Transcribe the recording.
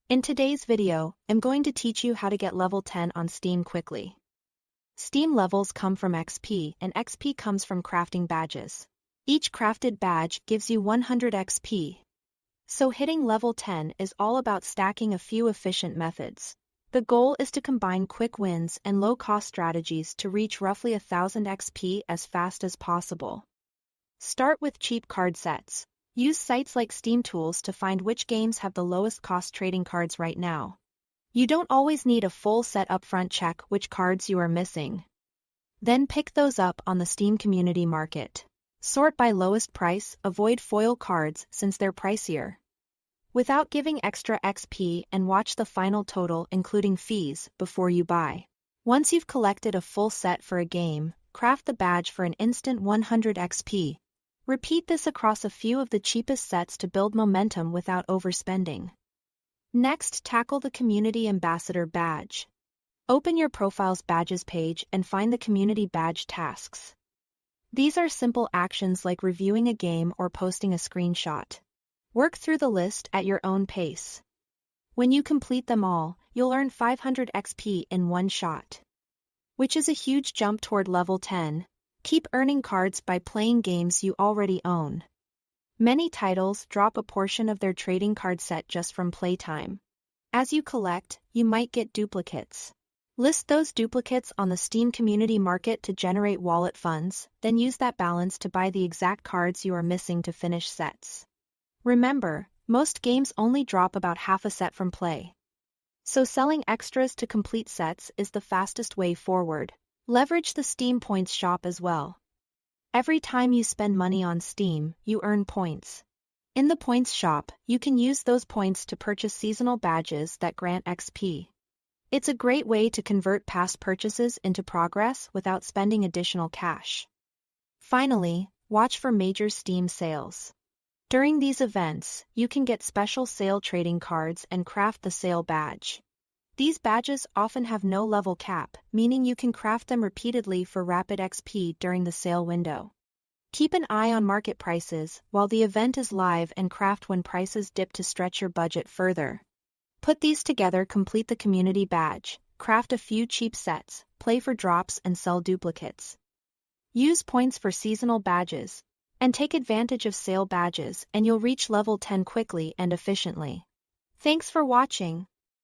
In today's video, I'm going to teach you how to get level 10 on Steam quickly. Steam levels come from XP, and XP comes from crafting badges. Each crafted badge gives you 100 XP. So hitting level 10 is all about stacking a few efficient methods. The goal is to combine quick wins and low-cost strategies to reach roughly 1000 XP as fast as possible. Start with cheap card sets. Use sites like Steam Tools to find which games have the lowest cost trading cards right now. You don't always need a full set upfront. Check which cards you are missing. Then pick those up on the Steam Community Market. Sort by lowest price, avoid foil cards since they're pricier. Without giving extra XP, and watch the final total including fees before you buy. Once you've collected a full set for a game, craft the badge for an instant 100 XP. Repeat this across a few of the cheapest sets to build momentum without overspending. Next, tackle the Community Ambassador badge. Open your profile's badges page and find the Community Badge tasks. These are simple actions like reviewing a game or posting a screenshot. Work through the list at your own pace. When you complete them all, you'll earn 500 XP in one shot, which is a huge jump toward level 10. Keep earning cards by playing games you already own. Many titles drop a portion of their trading card set just from playtime. As you collect, you might get duplicates. List those duplicates on the Steam Community Market to generate wallet funds, then use that balance to buy the exact cards you are missing to finish sets. Remember, most games only drop about half a set from play. So selling extras to complete sets is the fastest way forward. Leverage the Steam Points shop as well. Every time you spend money on Steam, you earn points. In the Points shop, you can use those points to purchase seasonal badges that grant XP. It's a great way to convert past purchases into progress without spending additional cash. Finally, watch for major Steam sales. During these events, you can get special sale trading cards and craft the sale badge. These badges often have no level cap, meaning you can craft them repeatedly for rapid XP during the sale window. Keep an eye on market prices while the event is live and craft when prices dip to stretch your budget further. Put these together, complete the community badge, craft a few cheap sets, play for drops and sell duplicates. Use points for seasonal badges, and take advantage of sale badges and you'll reach level 10 quickly and efficiently. Thanks for watching.